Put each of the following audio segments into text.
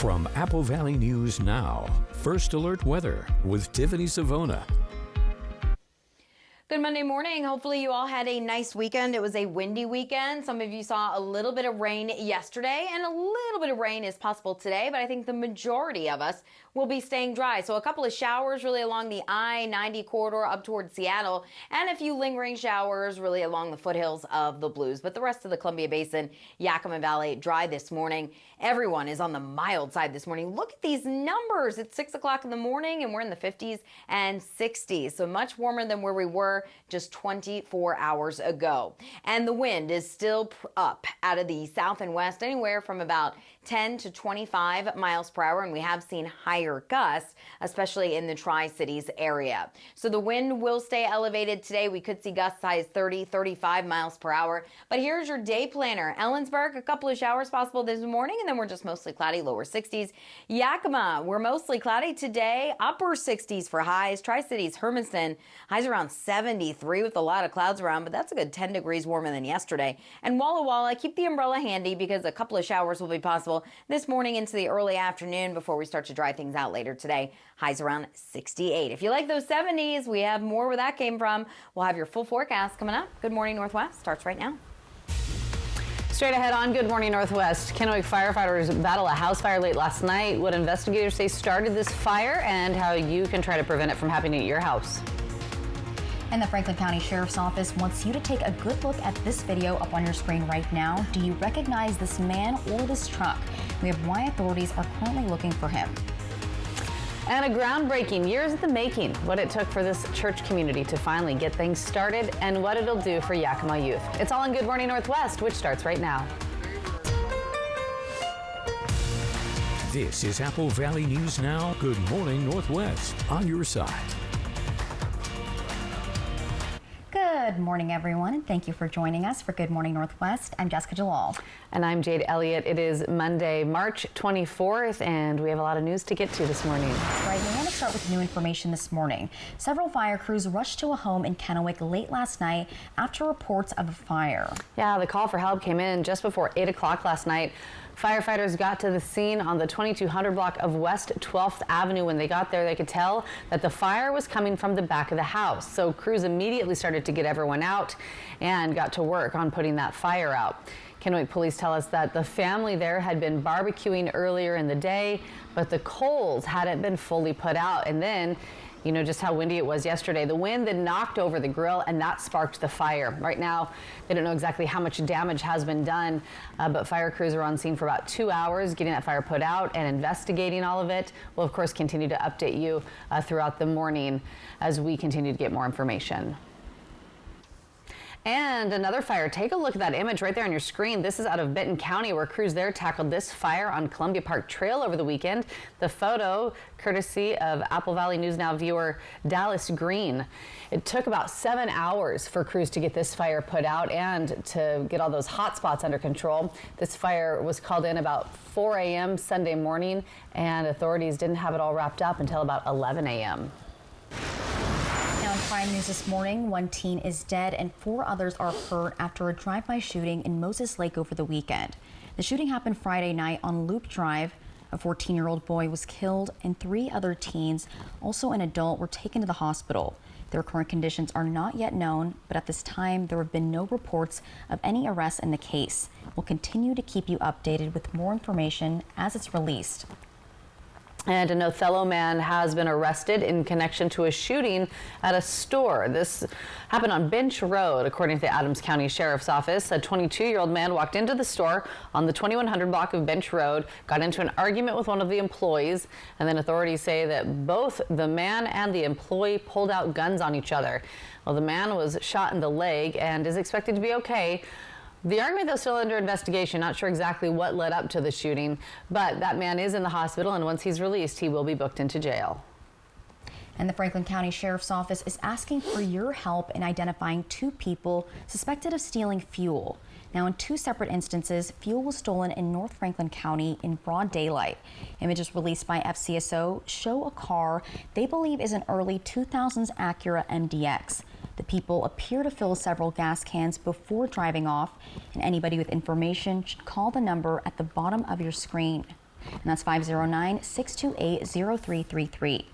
From Apple Valley News Now, First Alert Weather with Tiffany Savona. Good Monday morning. Hopefully you all had a nice weekend. It was a windy weekend. Some of you saw a little bit of rain yesterday, and a little bit of rain is possible today, but I think the majority of us will be staying dry. So a couple of showers really along the I-90 corridor up towards Seattle, and a few lingering showers really along the foothills of the Blues. But the rest of the Columbia Basin, Yakima Valley, dry this morning. Everyone is on the mild side this morning. Look at these numbers. It's 6 o'clock in the morning, and we're in the 50s and 60s. So much warmer than where we were just 24 hours ago. And the wind is still up out of the south and west, anywhere from about 10 to 25 miles per hour, and we have seen higher gusts, especially in the Tri-Cities area. So the wind will stay elevated today. We could see gusts high as 30, 35 miles per hour. But here's your day planner. Ellensburg, a couple of showers possible this morning, and then we're just mostly cloudy, lower 60s. Yakima, we're mostly cloudy today, upper 60s for highs. Tri-Cities, Hermiston, highs around 73 with a lot of clouds around, but that's a good 10 degrees warmer than yesterday. And Walla Walla, keep the umbrella handy because a couple of showers will be possible this morning into the early afternoon before we start to dry things out later today. Highs around 68. If you like those 70s, we have more where that came from. We'll have your full forecast coming up. Good Morning Northwest starts right now. Straight ahead on Good Morning Northwest, Kennewick firefighters battle a house fire late last night. What investigators say started this fire and how you can try to prevent it from happening at your house. And the Franklin County Sheriff's Office wants you to take a good look at this video up on your screen right now. Do you recognize this man or this truck? We have why authorities are currently looking for him. And a groundbreaking, years in the making, what it took for this church community to finally get things started and what it'll do for Yakima youth. It's all on Good Morning Northwest, which starts right now. This is Apple Valley News Now, Good Morning Northwest, on your side. Good morning, everyone, and thank you for joining us for Good Morning Northwest. I'm Jessica Jalal. And I'm Jade Elliott. It is Monday, March 24th, and we have a lot of news to get to this morning. That's right. We want to start with new information this morning. Several fire crews rushed to a home in Kennewick late last night after reports of a fire. Yeah, the call for help came in just before 8 o'clock last night. Firefighters got to the scene on the 2200 block of West 12th Avenue. When they got there, they could tell that the fire was coming from the back of the house. So crews immediately started to get everyone out and got to work on putting that fire out. Kennewick police tell us that the family there had been barbecuing earlier in the day, but the coals hadn't been fully put out. And then, you know just how windy it was yesterday. The wind then knocked over the grill and that sparked the fire. Right now, they don't know exactly how much damage has been done, but fire crews are on scene for about 2 hours getting that fire put out and investigating all of it. We'll, of course, continue to update you throughout the morning as we continue to get more information. And another fire. Take a look at that image right there on your screen. This is out of Benton County, where crews there tackled this fire on Columbia Park Trail over the weekend. The photo, courtesy of Apple Valley News Now viewer Dallas Green. It took about 7 hours for crews to get this fire put out and to get all those hot spots under control. This fire was called in about 4 a.m. Sunday morning, and authorities didn't have it all wrapped up until about 11 a.m. Now in crime news this morning, one teen is dead and 4 others are hurt after a drive-by shooting in Moses Lake over the weekend. The shooting happened Friday night on Loop Drive. A 14-year-old boy was killed and 3 other teens, also an adult, were taken to the hospital. Their current conditions are not yet known, but at this time there have been no reports of any arrests in the case. We'll continue to keep you updated with more information as it's released. And an Othello man has been arrested in connection to a shooting at a store. This happened on Bench Road, according to the Adams County Sheriff's Office. A 22-year-old man walked into the store on the 2100 block of Bench Road, got into an argument with one of the employees, and then authorities say that both the man and the employee pulled out guns on each other. Well, the man was shot in the leg and is expected to be okay. The argument, though, still under investigation. Not sure exactly what led up to the shooting, but that man is in the hospital, and once he's released, he will be booked into jail. And the Franklin County Sheriff's Office is asking for your help in identifying 2 people suspected of stealing fuel. Now, in 2 separate instances, fuel was stolen in North Franklin County in broad daylight. Images released by FCSO show a car they believe is an early 2000s Acura MDX. The people appear to fill several gas cans before driving off, and anybody with information should call the number at the bottom of your screen. and that's 509-628-0333.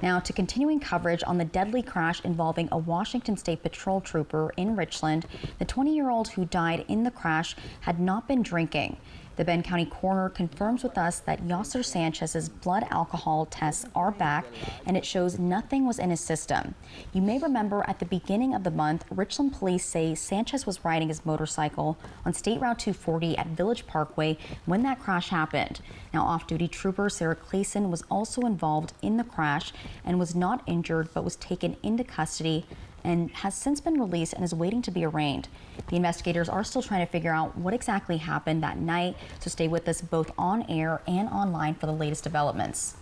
Now, to continuing coverage on the deadly crash involving a Washington State Patrol trooper in Richland, the 20-year-old who died in the crash had not been drinking. The Bend County coroner confirms with us that Yasser Sanchez's blood alcohol tests are back, and it shows nothing was in his system. You may remember at the beginning of the month, Richland police say Sanchez was riding his motorcycle on State Route 240 at Village Parkway when that crash happened. Now, off-duty trooper Sarah Clayson was also involved in the crash and was not injured but was taken into custody and has since been released and is waiting to be arraigned. The investigators are still trying to figure out what exactly happened that night, so stay with us both on air and online for the latest developments.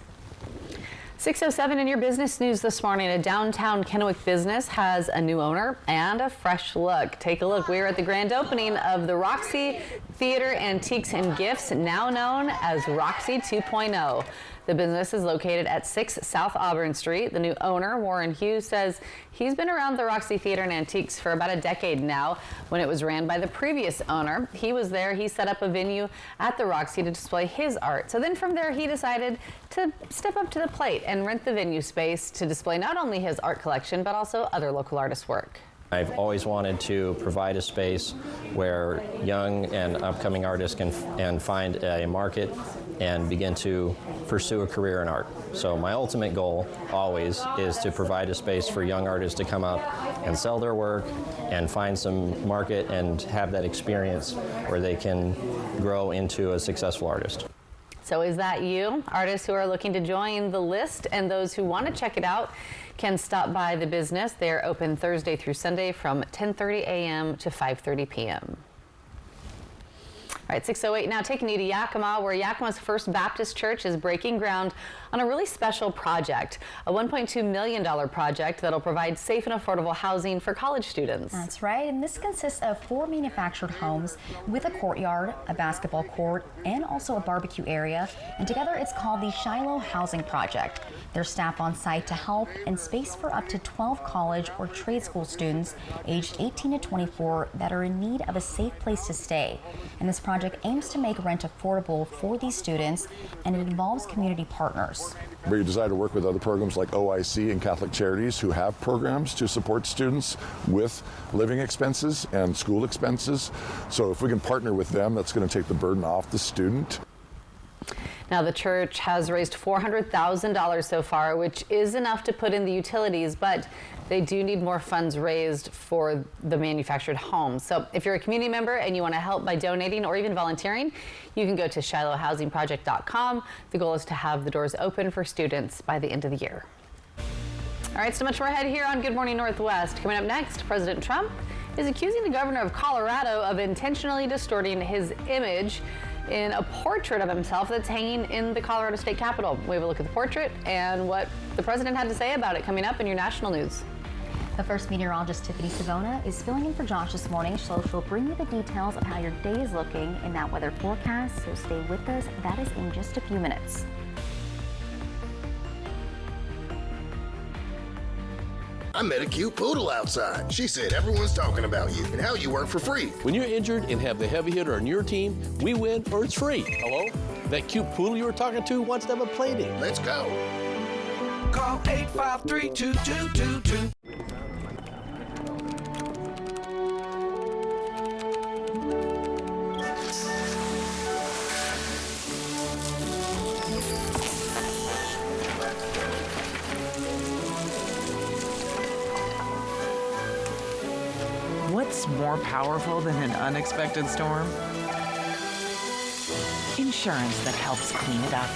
6:07 in your business news this morning. A downtown Kennewick business has a new owner and a fresh look. Take a look. We're at the grand opening of the Roxy Theater Antiques and Gifts, now known as Roxy 2.0. The business is located at 6 South Auburn Street. The new owner, Warren Hughes, says he's been around the Roxy Theater and Antiques for about a decade now. When it was ran by the previous owner, he was there. He set up a venue at the Roxy to display his art. So then from there, he decided to step up to the plate and rent the venue space to display not only his art collection, but also other local artists' work. I've always wanted to provide a space where young and upcoming artists can find a market and begin to pursue a career in art. So my ultimate goal always is to provide a space for young artists to come up and sell their work and find some market and have that experience where they can grow into a successful artist. So is that you? Artists who are looking to join the list and those who want to check it out can stop by the business. They're open Thursday through Sunday from 10:30 a.m. to 5:30 p.m. All right, 6:08 now, taking you to Yakima, where Yakima's First Baptist Church is breaking ground on a really special project, a $1.2 million project that'll provide safe and affordable housing for college students. That's right, and this consists of 4 manufactured homes with a courtyard, a basketball court, and also a barbecue area, and together it's called the Shiloh Housing Project. There's staff on site to help and space for up to 12 college or trade school students aged 18 to 24 that are in need of a safe place to stay. And this project aims to make rent affordable for these students, and it involves community partners. We decided to work with other programs like OIC and Catholic Charities who have programs to support students with living expenses and school expenses. So if we can partner with them, that's going to take the burden off the student. Now, the church has raised $400,000 so far, which is enough to put in the utilities, but they do need more funds raised for the manufactured homes. So if you're a community member and you want to help by donating or even volunteering, you can go to ShilohHousingProject.com. The goal is to have the doors open for students by the end of the year. All right, so much more ahead here on Good Morning Northwest. Coming up next, President Trump is accusing the governor of Colorado of intentionally distorting his image in a portrait of himself that's hanging in the Colorado State Capitol. We have a look at the portrait and what the president had to say about it coming up in your national news. The first meteorologist, Tiffany Savona, is filling in for Josh this morning, so she'll bring you the details of how your day is looking in that weather forecast, so stay with us. That is in just a few minutes. I met a cute poodle outside. She said everyone's talking about you and how you work for free. When you're injured and have the heavy hitter on your team, we win or it's free. Hello? That cute poodle you were talking to wants to have a play date. Let's go. Call 853-2222. What's more powerful than an unexpected storm? Insurance that helps clean it up.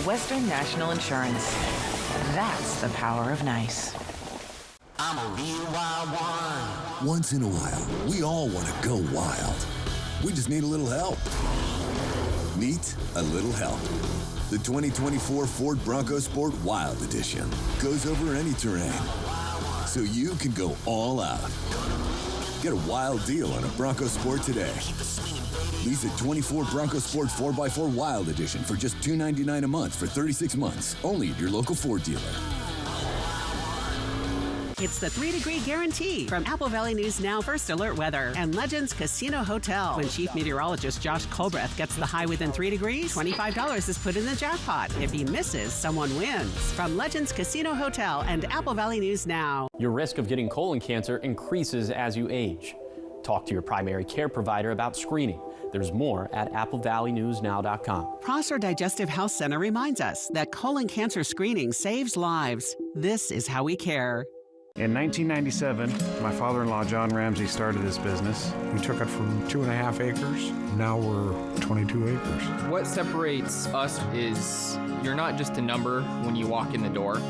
Western National Insurance. That's the power of nice. I'm a real wild one. Once in a while, we all want to go wild. We just need a little help. Meet a little help. The 2024 Ford Bronco Sport Wild Edition goes over any terrain, so you can go all out. Get a wild deal on a Bronco Sport today. Lease a 24 Bronco Sport 4x4 Wild Edition for just $299 a month for 36 months, only at your local Ford dealer. It's the 3-degree guarantee from Apple Valley News Now First Alert Weather and Legends Casino Hotel. When Chief Meteorologist Josh Colbreth gets the high within 3 degrees, $25 is put in the jackpot. If he misses, someone wins. From Legends Casino Hotel and Apple Valley News Now. Your risk of getting colon cancer increases as you age. Talk to your primary care provider about screening. There's more at applevalleynewsnow.com. Prosser Digestive Health Center reminds us that colon cancer screening saves lives. This is how we care. In 1997, my father-in-law, John Ramsey, started this business. We took it from 2.5 acres. Now we're 22 acres. What separates us is you're not just a number when you walk in the door.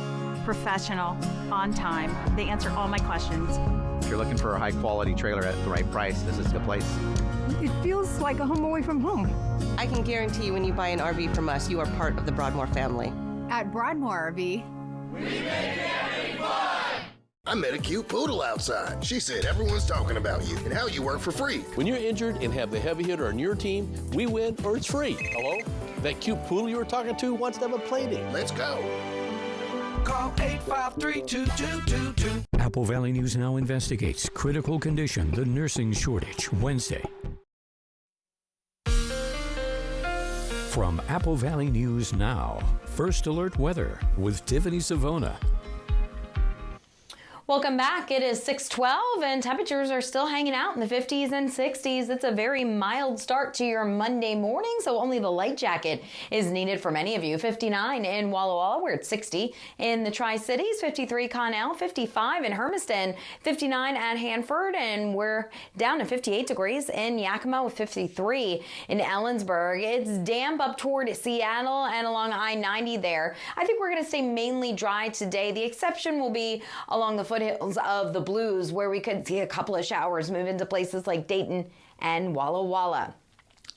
Professional, on time. They answer all my questions. If you're looking for a high-quality trailer at the right price, this is the place. It feels like a home away from home. I can guarantee when you buy an RV from us, you are part of the Broadmoor family. At Broadmoor RV, we make camping fun! I met a cute poodle outside. She said everyone's talking about you and how you work for free. When you're injured and have the heavy hitter on your team, we win or it's free. Hello? That cute poodle you were talking to wants to have a play date. Let's go. Call 853-2222. Apple Valley News Now investigates critical condition, the nursing shortage, Wednesday. From Apple Valley News Now, First Alert Weather with Tiffany Savona. Welcome back. It is 6:12 and temperatures are still hanging out in the 50s and 60s. It's a very mild start to your Monday morning, so only the light jacket is needed for many of you. 59 in Walla Walla, we're at 60 in the Tri-Cities, 53 Connell, 55 in Hermiston, 59 at Hanford, and we're down to 58 degrees in Yakima with 53 in Ellensburg. It's damp up toward Seattle and along I-90 there. I think we're going to stay mainly dry today. The exception will be along the foothills of the Blues, where we could see a couple of showers move into places like Dayton and Walla Walla.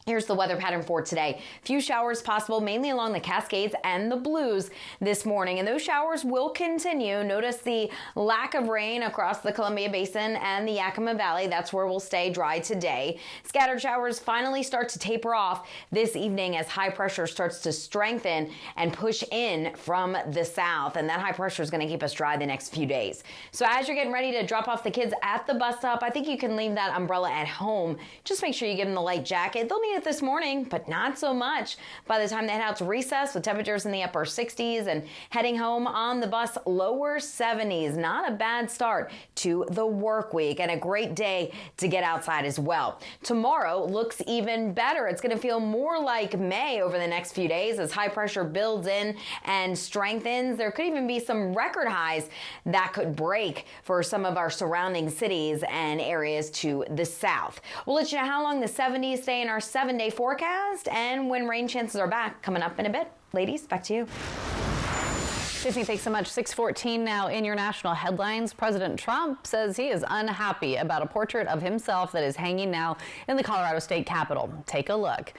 Here's the weather pattern for today. Few showers possible, mainly along the Cascades and the Blues this morning, and those showers will continue. Notice the lack of rain across the Columbia Basin and the Yakima Valley. That's where we'll stay dry today. Scattered showers finally start to taper off this evening as high pressure starts to strengthen and push in from the south, and that high pressure is going to keep us dry the next few days. So as you're getting ready to drop off the kids at the bus stop, I think you can leave that umbrella at home. Just make sure you give them the light jacket. They'll need it this morning, but not so much by the time they head out to recess, with temperatures in the upper 60s, and heading home on the bus, lower 70s. Not a bad start to the work week and a great day to get outside as well. Tomorrow looks even better. It's going to feel more like May over the next few days as high pressure builds in and strengthens. There could even be some record highs that could break for some of our surrounding cities and areas to the south. We'll let you know how long the 70s stay in our 7-day forecast and when rain chances are back coming up in a bit. Ladies, back to you. Tiffany, thanks so much. 6:14 now in your national headlines. President Trump says he is unhappy about a portrait of himself that is hanging now in the Colorado State Capitol. Take a look.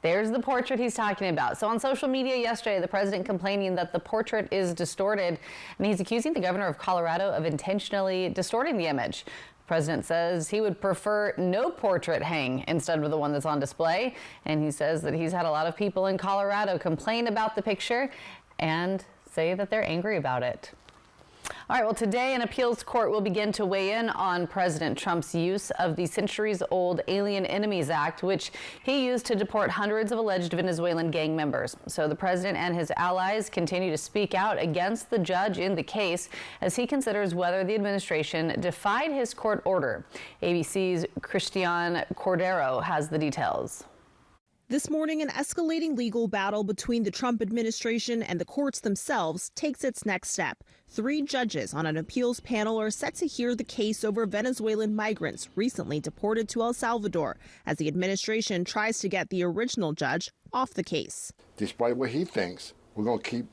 There's the portrait he's talking about. So on social media yesterday, the president complaining that the portrait is distorted, and he's accusing the governor of Colorado of intentionally distorting the image. The president says he would prefer no portrait hang instead of the one that's on display. And he says that he's had a lot of people in Colorado complain about the picture and say that they're angry about it. All right, well, today an appeals court will begin to weigh in on President Trump's use of the centuries-old Alien Enemies Act, which he used to deport hundreds of alleged Venezuelan gang members. So the president and his allies continue to speak out against the judge in the case as he considers whether the administration defied his court order. ABC's Christian Cordero has the details. This morning, an escalating legal battle between the Trump administration and the courts themselves takes its next step. 3 judges on an appeals panel are set to hear the case over Venezuelan migrants recently deported to El Salvador, as the administration tries to get the original judge off the case. Despite what he thinks, we're going to keep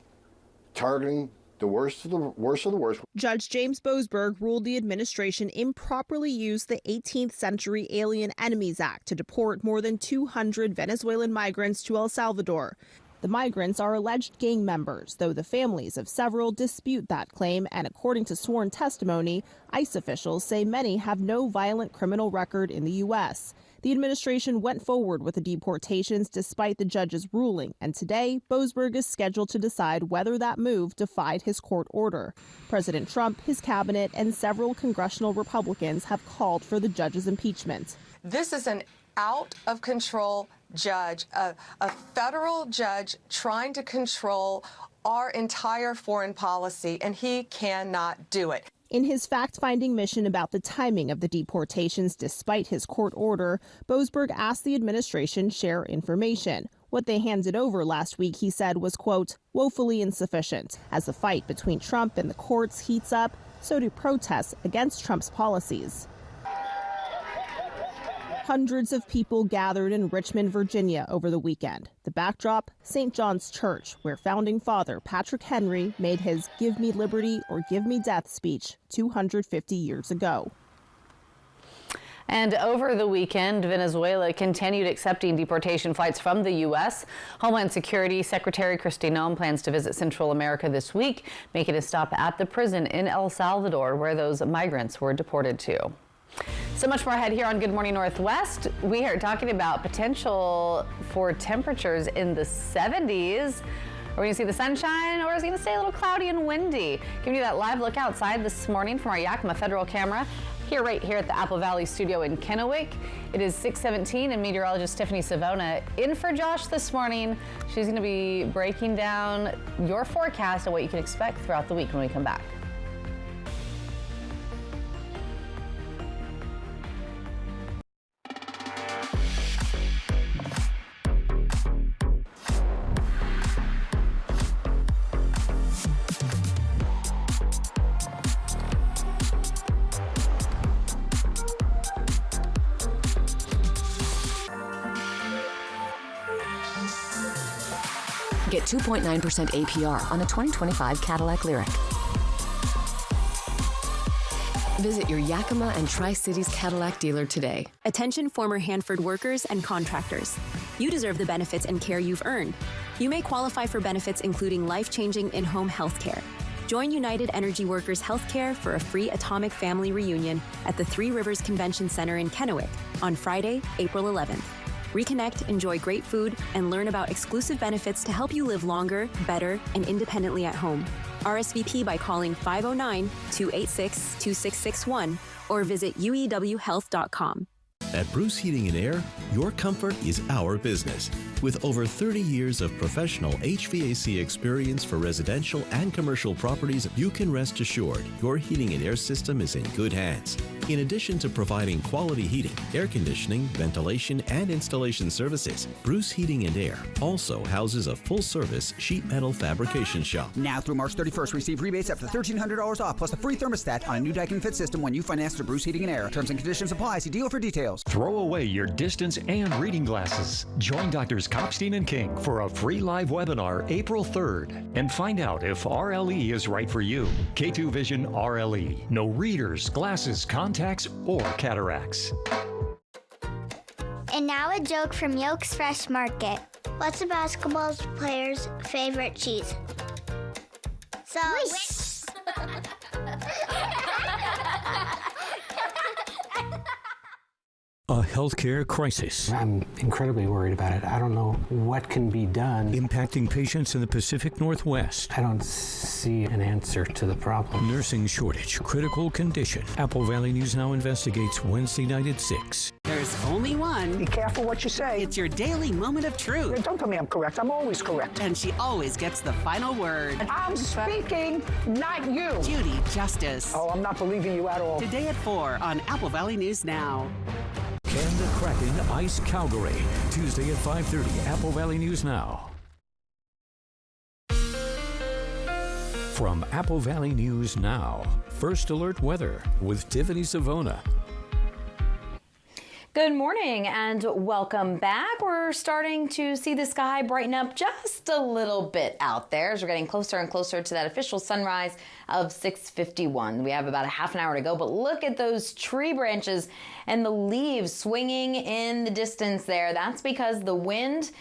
targeting the worst of the worst. Judge James Boasberg ruled the administration improperly used the 18th century Alien Enemies Act to deport more than 200 Venezuelan migrants to El Salvador. The migrants are alleged gang members, though the families of several dispute that claim, and according to sworn testimony, ICE officials say many have no violent criminal record in the U.S. The administration went forward with the deportations despite the judge's ruling, and today, Boasberg is scheduled to decide whether that move defied his court order. President Trump, his cabinet, and several congressional Republicans have called for the judge's impeachment. This is an out-of-control judge, a federal judge trying to control our entire foreign policy, and he cannot do it. In his fact-finding mission about the timing of the deportations despite his court order, Boasberg asked the administration share information. What they handed over last week, he said, was, quote, woefully insufficient. As the fight between Trump and the courts heats up, so do protests against Trump's policies. Hundreds of people gathered in Richmond, Virginia over the weekend. The backdrop, St. John's Church, where founding father Patrick Henry made his "Give me liberty or give me death" speech 250 years ago. And over the weekend, Venezuela continued accepting deportation flights from the U.S. Homeland Security Secretary Kristi Noem plans to visit Central America this week, making a stop at the prison in El Salvador, where those migrants were deported to. So much more ahead here on Good Morning Northwest. We are talking about potential for temperatures in the 70s. Are we going to see the sunshine, or is it going to stay a little cloudy and windy? Giving you that live look outside this morning from our Yakima Federal camera right here at the Apple Valley studio in Kennewick. It is 6:17 and meteorologist Stephanie Savona in for Josh this morning. She's going to be breaking down your forecast and what you can expect throughout the week when we come back. Get 2.9% APR on a 2025 Cadillac Lyriq. Visit your Yakima and Tri-Cities Cadillac dealer today. Attention former Hanford workers and contractors. You deserve the benefits and care you've earned. You may qualify for benefits including life-changing in-home health care. Join United Energy Workers Healthcare for a free Atomic Family Reunion at the Three Rivers Convention Center in Kennewick on Friday, April 11th. Reconnect, enjoy great food, and learn about exclusive benefits to help you live longer, better, and independently at home. RSVP by calling 509-286-2661 or visit uewhealth.com. At Bruce Heating and Air, your comfort is our business. With over 30 years of professional HVAC experience for residential and commercial properties, you can rest assured your heating and air system is in good hands. In addition to providing quality heating, air conditioning, ventilation, and installation services, Bruce Heating and Air also houses a full-service sheet metal fabrication shop. Now through March 31st, receive rebates up to $1,300 off, plus a free thermostat on a new Daikin Fit system when you finance through Bruce Heating and Air. Terms and conditions apply. See dealer for details. Throw away your distance and reading glasses. Join Drs. Kopstein and King for a free live webinar April 3rd and find out if RLE is right for you. K2 Vision RLE. No readers, glasses, contacts, or cataracts. And now a joke from Yolks Fresh Market. What's a basketball player's favorite cheese? Swiss. A healthcare crisis. I'm incredibly worried about it. I don't know what can be done. Impacting patients in the Pacific Northwest. I don't see an answer to the problem. Nursing shortage, critical condition. Apple Valley News Now investigates Wednesday night at 6. There's only one. Be careful what you say. It's your daily moment of truth. Don't tell me I'm correct. I'm always correct. And she always gets the final word. I'm speaking, not you. Judy Justice. Oh, I'm not believing you at all. Today at 4 on Apple Valley News Now. Can the Kraken ice Calgary? Tuesday at 5:30, Apple Valley News Now. From Apple Valley News Now, First Alert Weather with Tiffany Savona. Good morning and welcome back. We're starting to see the sky brighten up just a little bit out there as we're getting closer and closer to that official sunrise of 6:51. We have about a half an hour to go, but look at those tree branches and the leaves swinging in the distance there. That's because the wind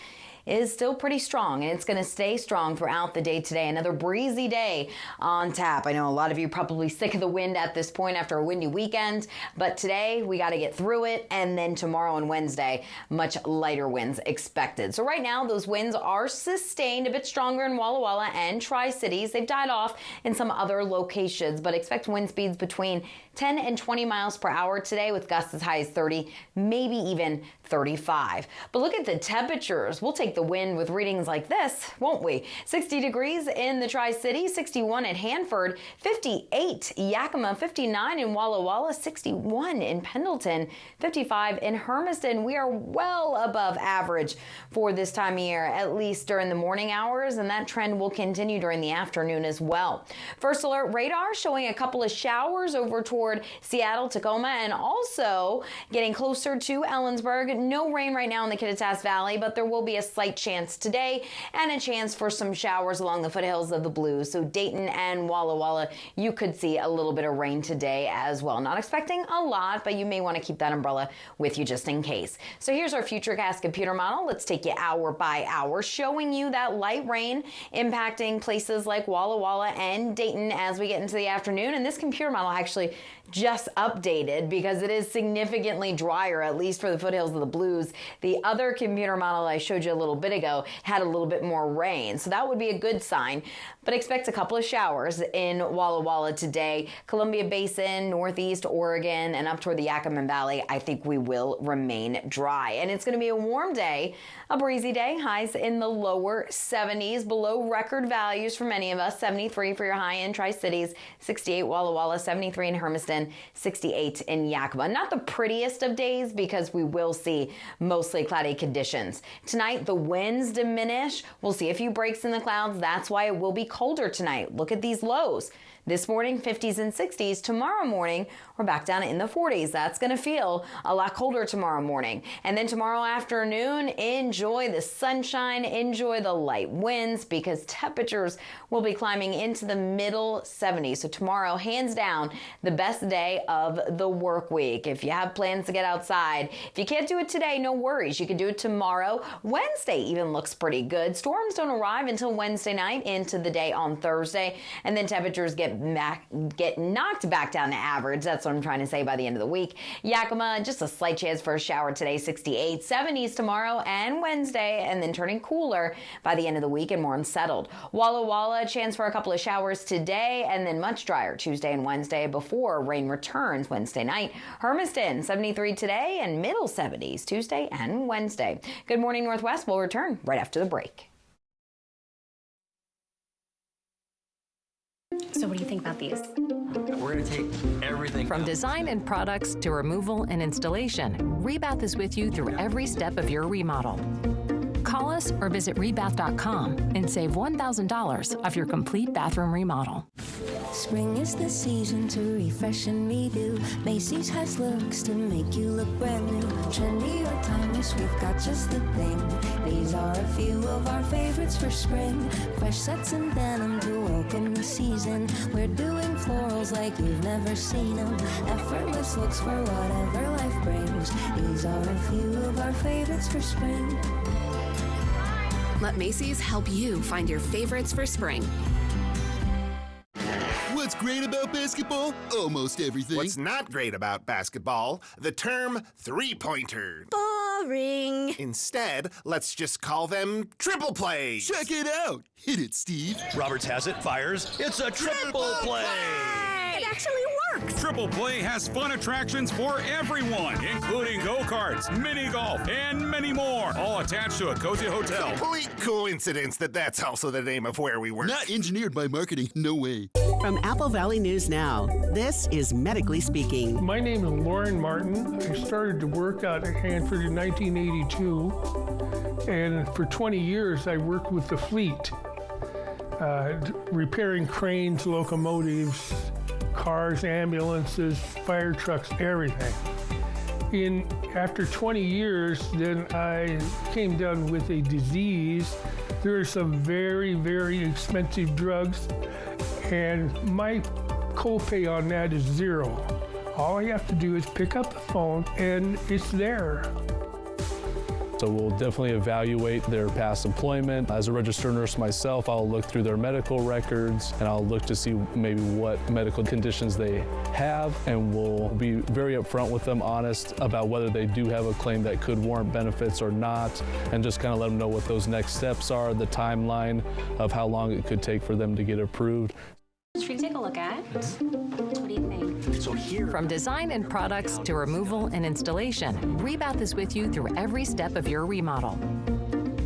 is still pretty strong, and it's going to stay strong throughout the day today. Another breezy day on tap. I know a lot of you are probably sick of the wind at this point after a windy weekend, but today we got to get through it, and then tomorrow and Wednesday, much lighter winds expected. So right now, those winds are sustained a bit stronger in Walla Walla and Tri-Cities. They've died off in some other locations, but expect wind speeds between 10 and 20 miles per hour today, with gusts as high as 30, maybe even 35. But look at the temperatures. We'll take the wind with readings like this, won't we? 60 degrees in the Tri-Cities, 61 at Hanford, 58 Yakima, 59 in Walla Walla, 61 in Pendleton, 55 in Hermiston. We are well above average for this time of year, at least during the morning hours, and that trend will continue during the afternoon as well. First alert radar showing a couple of showers over toward Seattle, Tacoma, and also getting closer to Ellensburg. No rain right now in the Kittitas Valley, but there will be a slight chance today and a chance for some showers along the foothills of the Blues. So Dayton and Walla Walla, you could see a little bit of rain today as well. Not expecting a lot, but you may want to keep that umbrella with you just in case. So here's our Futurecast computer model. Let's take you hour by hour, showing you that light rain impacting places like Walla Walla and Dayton as we get into the afternoon. And this computer model actually just updated because it is significantly drier, at least for the foothills of the Blues. The other computer model I showed you a little bit ago had a little bit more rain, so that would be a good sign. But expect a couple of showers in Walla Walla today. Columbia Basin, Northeast Oregon, and up toward the Yakima Valley, I think we will remain dry. And it's going to be a warm day, a breezy day, highs in the lower 70s, below record values for many of us. 73 for your high in Tri-Cities, 68 Walla Walla, 73 in Hermiston, 68 in Yakima. Not the prettiest of days because we will see mostly cloudy conditions. Tonight, the winds diminish. We'll see a few breaks in the clouds. That's why it will be colder tonight. Look at these lows. This morning, 50s and 60s. Tomorrow morning, we're back down in the 40s. That's going to feel a lot colder tomorrow morning. And then tomorrow afternoon, enjoy the sunshine, enjoy the light winds, because temperatures will be climbing into the middle 70s. So tomorrow, hands down, the best day of the work week. If you have plans to get outside, if you can't do it today, no worries. You can do it tomorrow. Wednesday even looks pretty good. Storms don't arrive until Wednesday night into the day on Thursday, and then temperatures get knocked back down to average. That's what I'm trying to say by the end of the week. Yakima, just a slight chance for a shower today, 68, 70s tomorrow and Wednesday, and then turning cooler by the end of the week and more unsettled. Walla Walla, chance for a couple of showers today, and then much drier Tuesday and Wednesday before rain returns Wednesday night. Hermiston, 73 today and middle 70s Tuesday and Wednesday. Good Morning Northwest will return right after the break. So what do you think about these? We're going to take everything. From design and products to removal and installation, Rebath is with you through every step of your remodel. Call us or visit rebath.com and save $1,000 off your complete bathroom remodel. Spring is the season to refresh and redo. Macy's has looks to make you look brand new. Trendy or timeless, we've got just the thing. These are a few of our favorites for spring. Fresh sets and denim to welcome the season. We're doing florals like you've never seen them. Effortless looks for whatever life brings. These are a few of our favorites for spring. Let Macy's help you find your favorites for spring. What's great about basketball? Almost everything. What's not great about basketball? The term three-pointer. Boring. Instead, let's just call them triple plays. Check it out. Hit it, Steve. Roberts has it, fires. It's a triple play. It actually works. Triple Play has fun attractions for everyone, including go-karts, mini golf, and many more, all attached to a cozy hotel. Complete coincidence that that's also the name of where we work. Not engineered by marketing, no way. From Apple Valley News Now, this is Medically Speaking. My name is Lauren Martin. I started to work out at Hanford in 1982, and for 20 years I worked with the fleet, repairing cranes, locomotives, cars, ambulances, fire trucks, everything. After 20 years, then I came down with a disease. There are some very, very expensive drugs, and my copay on that is $0. All I have to do is pick up the phone, and it's there. So we'll definitely evaluate their past employment. As a registered nurse myself, I'll look through their medical records and I'll look to see maybe what medical conditions they have, and we'll be very upfront with them, honest about whether they do have a claim that could warrant benefits or not, and just kind of let them know what those next steps are, the timeline of how long it could take for them to get approved. Should we take a look at? What do you think? So here, From design and products to removal and installation, Rebath is with you through every step of your remodel.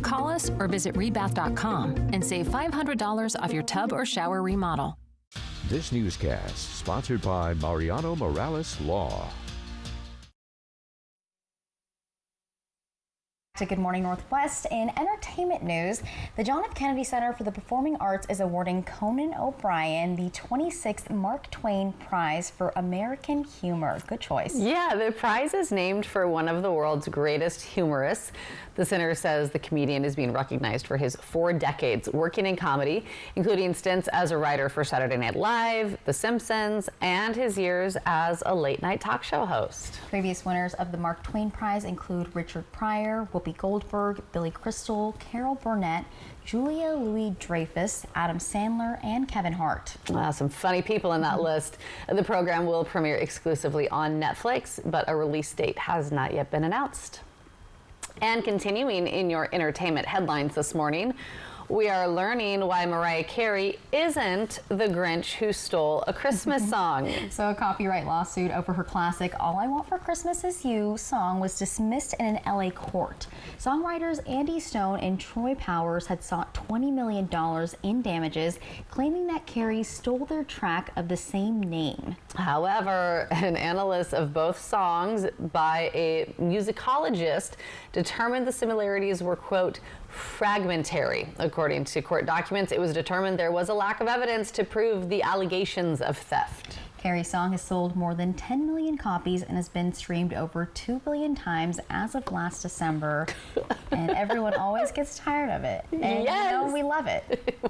Call us or visit rebath.com and save $500 off your tub or shower remodel. This newscast sponsored by Mariano Morales Law. To Good Morning Northwest. In entertainment news, the John F. Kennedy Center for the Performing Arts is awarding Conan O'Brien the 26th Mark Twain Prize for American Humor. Good choice. Yeah, the prize is named for one of the world's greatest humorists. The center says the comedian is being recognized for his 4 decades working in comedy, including stints as a writer for Saturday Night Live, The Simpsons, and his years as a late-night talk show host. Previous winners of the Mark Twain Prize include Richard Pryor, Whoopi Goldberg, Billy Crystal, Carol Burnett, Julia Louis-Dreyfus, Adam Sandler, and Kevin Hart. Some funny people in that list. The program will premiere exclusively on Netflix, but a release date has not yet been announced. And continuing in your entertainment headlines this morning, we are learning why Mariah Carey isn't the Grinch who stole a Christmas song. So a copyright lawsuit over her classic All I Want for Christmas Is You song was dismissed in an LA court. Songwriters Andy Stone and Troy Powers had sought $20 million in damages, claiming that Carey stole their track of the same name. However, an analyst of both songs by a musicologist determined the similarities were, quote, fragmentary. According to court documents, it was determined there was a lack of evidence to prove the allegations of theft. Carey's song has sold more than 10 million copies and has been streamed over 2 billion times as of last December. And everyone always gets tired of it. And yes. You know, we love it.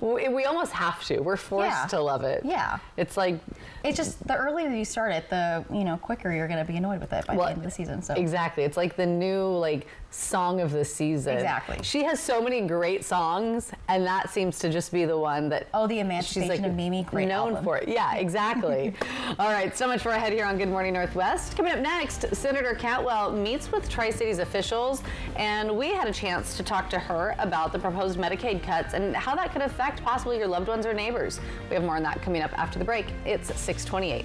We almost have to. We're forced to love it. Yeah. It's like... It's just the earlier you start it, the quicker you're going to be annoyed with it by the end of the season. So exactly. It's like the new song of the season. Exactly. She has so many great songs, and that seems to just be the one that... Oh, the Emancipation of Mimi, great known album. for it. Yeah, exactly. All right, so much for ahead here on Good Morning Northwest. Coming up next, Senator Cantwell meets with Tri-Cities officials, and we had a chance to talk to her about the proposed Medicaid cuts and how that could affect possibly your loved ones or neighbors. We have more on that coming up after the break. It's 6:28.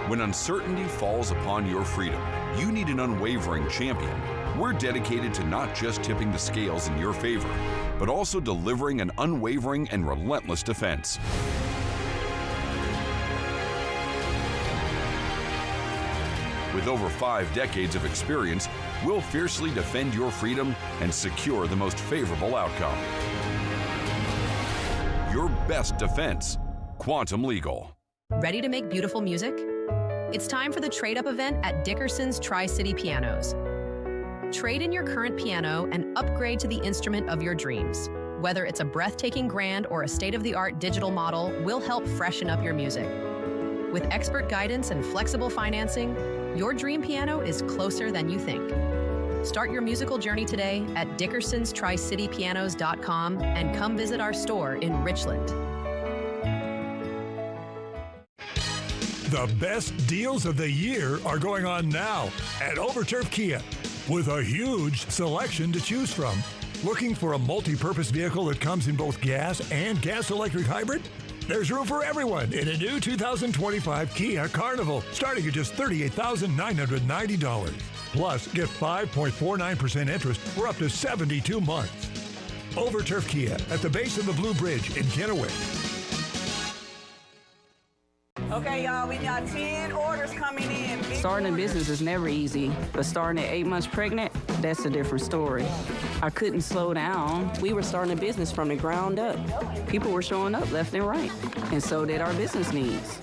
When uncertainty falls upon your freedom, you need an unwavering champion. We're dedicated to not just tipping the scales in your favor, but also delivering an unwavering and relentless defense. With over 5 decades of experience, we'll fiercely defend your freedom and secure the most favorable outcome. Your best defense, Quantum Legal. Ready to make beautiful music? It's time for the Trade Up event at Dickerson's Tri-City Pianos. Trade in your current piano and upgrade to the instrument of your dreams. Whether it's a breathtaking grand or a state-of-the-art digital model, we'll help freshen up your music. With expert guidance and flexible financing, your dream piano is closer than you think. Start your musical journey today at DickersonsTriCityPianos.com and come visit our store in Richland. The best deals of the year are going on now at Overturf Kia. With a huge selection to choose from. Looking for a multi-purpose vehicle that comes in both gas and gas-electric hybrid? There's room for everyone in a new 2025 Kia Carnival, starting at just $38,990. Plus, get 5.49% interest for up to 72 months. Overturf Kia at the base of the Blue Bridge in Kennewick. Okay, y'all, we got 10 orders coming in. Starting a business is never easy, but starting at 8 months pregnant, that's a different story. I couldn't slow down. We were starting a business from the ground up. People were showing up left and right, and so did our business needs.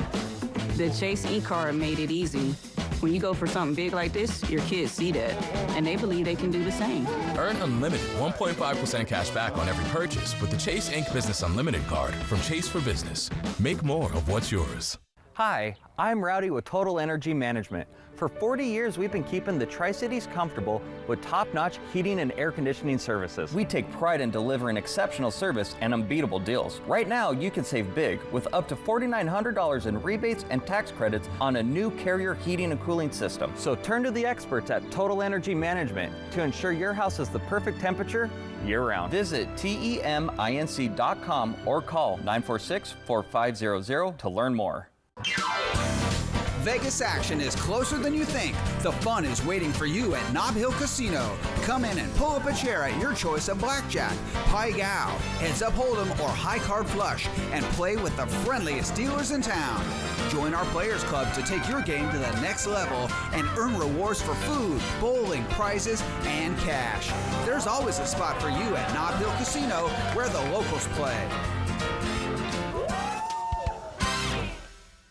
The Chase e-card made it easy. When you go for something big like this, your kids see that, and they believe they can do the same. Earn unlimited 1.5% cash back on every purchase with the Chase Inc. Business Unlimited card from Chase for Business. Make more of what's yours. Hi, I'm Rowdy with Total Energy Management. For 40 years, we've been keeping the Tri-Cities comfortable with top-notch heating and air conditioning services. We take pride in delivering exceptional service and unbeatable deals. Right now, you can save big with up to $4,900 in rebates and tax credits on a new Carrier heating and cooling system. So turn to the experts at Total Energy Management to ensure your house is the perfect temperature year-round. Visit TEMINC.com or call 946-4500 to learn more. Vegas action is closer than you think. The fun is waiting for you at Nob Hill Casino. Come in and pull up a chair at your choice of blackjack, pai gow, heads up hold'em, or high card flush, and play with the friendliest dealers in town. Join our Players Club to take your game to the next level and earn rewards for food, bowling, prizes, and cash. There's always a spot for you at Nob Hill Casino, where the locals play.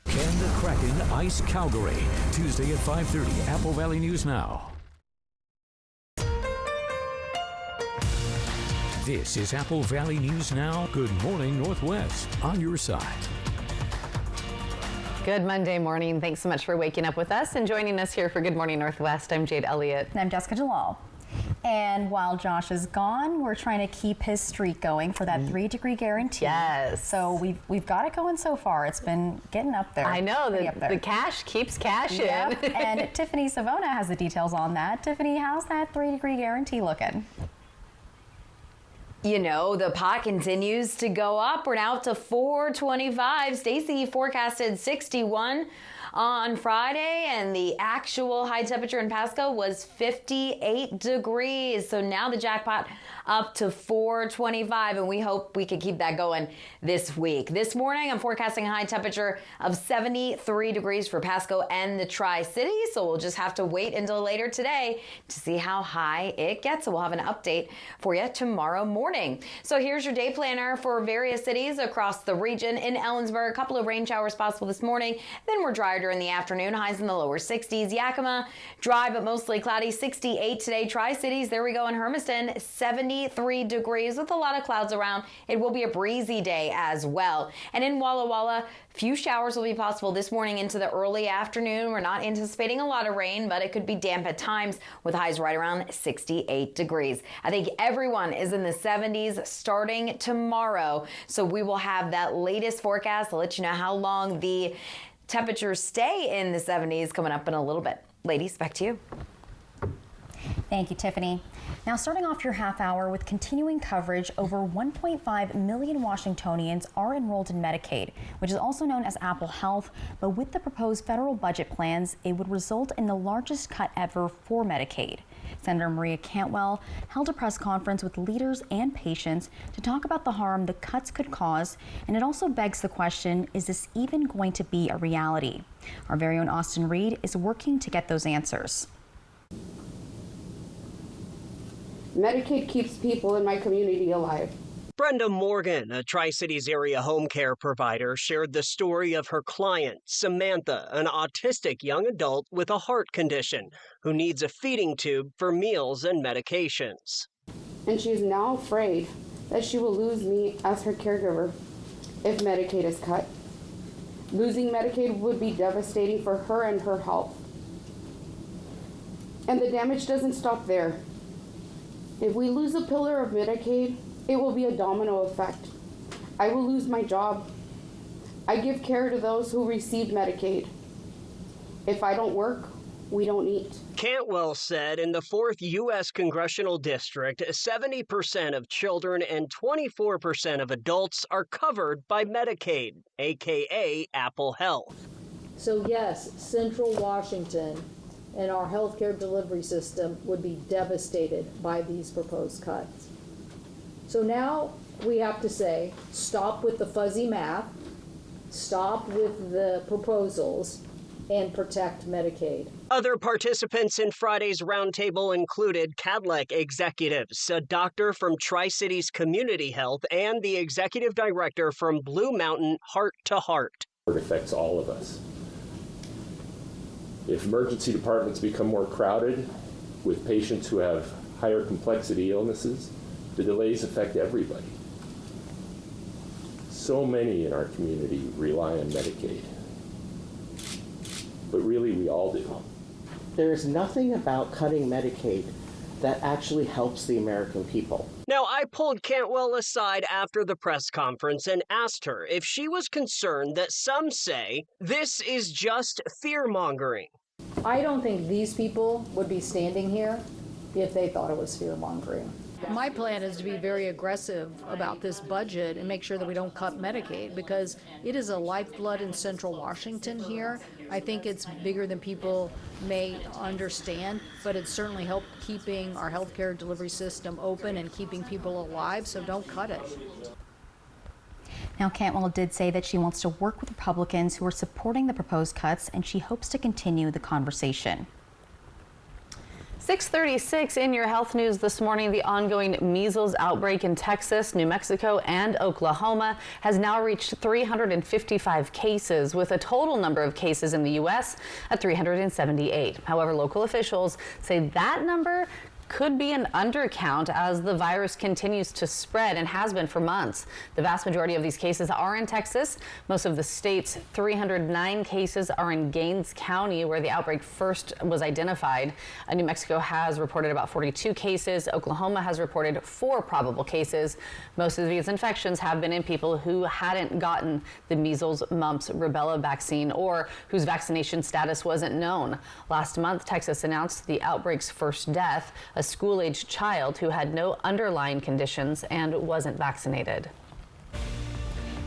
Can the Kraken ice Calgary? Tuesday at 5:30, Apple Valley News Now. This is Apple Valley News Now. Good morning, Northwest, on your side. Good Monday morning. Thanks so much for waking up with us and joining us here for Good Morning Northwest. I'm Jade Elliott. And I'm Jessica Jalal. And while Josh is gone, we're trying to keep his streak going for that 3-degree guarantee. Yes. So we've got it going so far. It's been getting up there. I know, the cash keeps cashing. Yep. And Tiffany Savona has the details on that. Tiffany, how's that 3-degree guarantee looking? You know, the pot continues to go up. We're now up to 425. Stacy forecasted 61 on Friday, and the actual high temperature in Pasco was 58 degrees. So now the jackpot up to 425, and we hope we can keep that going this week. This morning, I'm forecasting a high temperature of 73 degrees for Pasco and the Tri-Cities, so we'll just have to wait until later today to see how high it gets. So we'll have an update for you tomorrow morning. So here's your day planner for various cities across the region. In Ellensburg, a couple of rain showers possible this morning. Then we're drier during the afternoon, highs in the lower 60s. Yakima, dry but mostly cloudy, 68 today. Tri-Cities, there we go in Hermiston, 73 degrees with a lot of clouds around. It will be a breezy day as well. And in Walla Walla, few showers will be possible this morning into the early afternoon. We're not anticipating a lot of rain, but it could be damp at times with highs right around 68 degrees. I think everyone is in the 70s starting tomorrow. So we will have that latest forecast. I'll let you know how long the temperatures stay in the 70s coming up in a little bit. Ladies, back to you. Thank you, Tiffany. Now, starting off your half hour with continuing coverage, over 1.5 million Washingtonians are enrolled in Medicaid, which is also known as Apple Health. But with the proposed federal budget plans, it would result in the largest cut ever for Medicaid. Senator Maria Cantwell held a press conference with leaders and patients to talk about the harm the cuts could cause, and it also begs the question, is this even going to be a reality? Our very own Austin Reed is working to get those answers. Medicaid keeps people in my community alive. Brenda Morgan, a Tri-Cities area home care provider, shared the story of her client, Samantha, an autistic young adult with a heart condition who needs a feeding tube for meals and medications. And she is now afraid that she will lose me as her caregiver if Medicaid is cut. Losing Medicaid would be devastating for her and her health. And the damage doesn't stop there. If we lose a pillar of Medicaid, it will be a domino effect. I will lose my job. I give care to those who receive Medicaid. If I don't work, we don't eat. Cantwell said in the 4th U.S. Congressional District, 70% of children and 24% of adults are covered by Medicaid, aka Apple Health. So yes, Central Washington and our healthcare delivery system would be devastated by these proposed cuts. So now we have to say, stop with the fuzzy math, stop with the proposals, and protect Medicaid. Other participants in Friday's roundtable included Cadleck executives, a doctor from Tri-Cities Community Health, and the executive director from Blue Mountain Heart to Heart. It affects all of us. If emergency departments become more crowded with patients who have higher complexity illnesses, the delays affect everybody. So many in our community rely on Medicaid. but really we all do. There is nothing about cutting Medicaid that actually helps the American people. Now, I pulled Cantwell aside after the press conference and asked her if she was concerned that some say this is just fear-mongering. I don't think these people would be standing here if they thought it was fear-mongering. My plan is to be very aggressive about this budget and make sure that we don't cut Medicaid, because it is a lifeblood in Central Washington here. I think it's bigger than people may understand, but it's certainly helped keeping our healthcare delivery system open and keeping people alive, so don't cut it. Now, Cantwell did say that she wants to work with Republicans who are supporting the proposed cuts, and she hopes to continue the conversation. 6:36 in your health news this morning. The ongoing measles outbreak in Texas, New Mexico, and Oklahoma has now reached 355 cases, with a total number of cases in the U.S. at 378. However, local officials say that number could be an undercount as the virus continues to spread and has been for months. The vast majority of these cases are in Texas. Most of the state's 309 cases are in Gaines County, where the outbreak first was identified. New Mexico has reported about 42 cases. Oklahoma has reported 4 probable cases. Most of these infections have been in people who hadn't gotten the measles, mumps, rubella vaccine, or whose vaccination status wasn't known. Last month, Texas announced the outbreak's first death, a school-aged child who had no underlying conditions and wasn't vaccinated.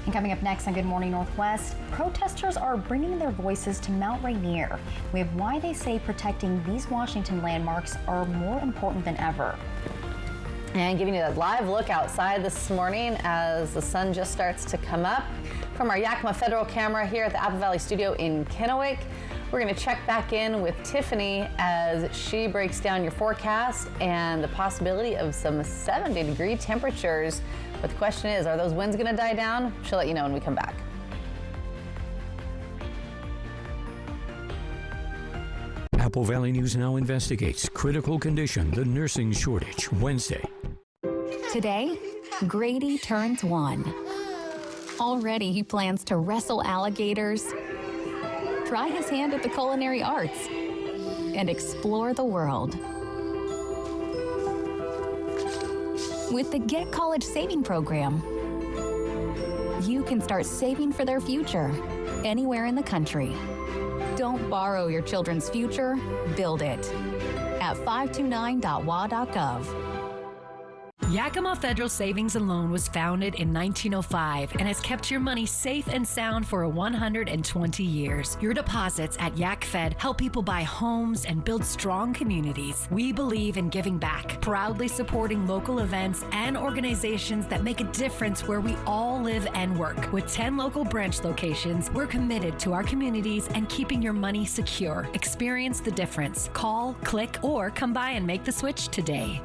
And coming up next on Good Morning Northwest, protesters are bringing their voices to Mount Rainier. We have why they say protecting these Washington landmarks are more important than ever. And giving you a live look outside this morning as the sun just starts to come up from our Yakima Federal camera here at the Apple Valley Studio in Kennewick. We're going to check back in with Tiffany as she breaks down your forecast and the possibility of some 70-degree temperatures. But the question is, are those winds going to die down? She'll let you know when we come back. Apple Valley News Now investigates critical condition, the nursing shortage, Wednesday. Today, Grady turns 1. Already he plans to wrestle alligators, try his hand at the culinary arts, and explore the world. With the Get College Saving Program, you can start saving for their future anywhere in the country. Don't borrow your children's future, build it at 529.wa.gov. Yakima Federal Savings and Loan was founded in 1905 and has kept your money safe and sound for 120 years. Your deposits at YakFed help people buy homes and build strong communities. We believe in giving back, proudly supporting local events and organizations that make a difference where we all live and work. With 10 local branch locations, we're committed to our communities and keeping your money secure. Experience the difference. Call, click, or come by and make the switch today.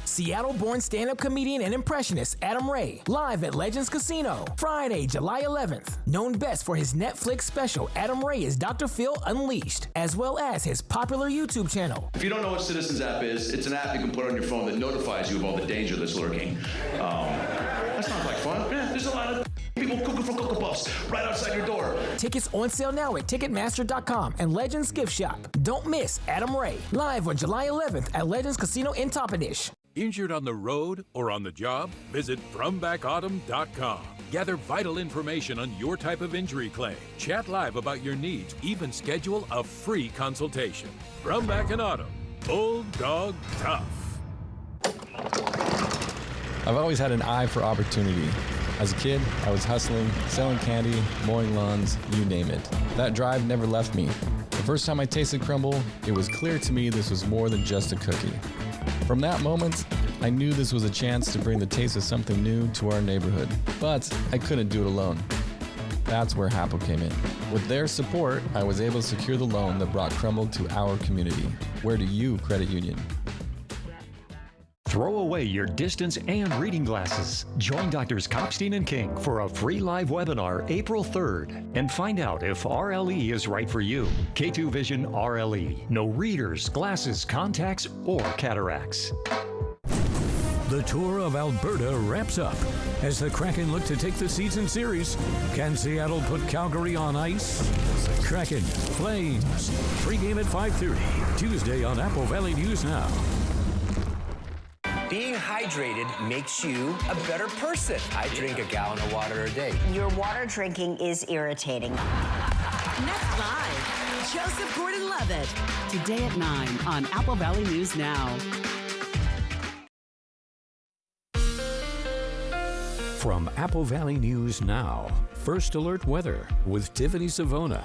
Seattle-born stand-up comedian and impressionist Adam Ray, live at Legends Casino, Friday, July 11th. Known best for his Netflix special, Adam Ray is Dr. Phil Unleashed, as well as his popular YouTube channel. If you don't know what Citizens App is, it's an app you can put on your phone that notifies you of all the danger that's lurking. That sounds like fun. Yeah, there's a lot of people cooking for Cocoa Puffs right outside your door. Tickets on sale now at Ticketmaster.com and Legends Gift Shop. Don't miss Adam Ray, live on July 11th at Legends Casino in Toppenish. Injured on the road or on the job? Visit FromBackAutumn.com. Gather vital information on your type of injury claim. Chat live about your needs. Even schedule a free consultation. From Back in Autumn. Bulldog Tough. I've always had an eye for opportunity. As a kid, I was hustling, selling candy, mowing lawns, you name it. That drive never left me. The first time I tasted crumble, it was clear to me this was more than just a cookie. From that moment, I knew this was a chance to bring the taste of something new to our neighborhood, but I couldn't do it alone. That's where Happel came in. With their support, I was able to secure the loan that brought Crumble to our community. Where do you credit union? Throw away your distance and reading glasses. Join Drs. Kopstein and King for a free live webinar April 3rd and find out if RLE is right for you. K2 Vision RLE. No readers, glasses, contacts, or cataracts. The tour of Alberta wraps up as the Kraken look to take the season series. Can Seattle put Calgary on ice? Kraken, Flames. Pre-game at 5:30, Tuesday on Apple Valley News Now. Being hydrated makes you a better person. I drink a gallon of water a day. Your water drinking is irritating. Next Live, Joseph Gordon-Levitt. Today at 9 on Apple Valley News Now. From Apple Valley News Now, First Alert Weather with Tiffany Savona.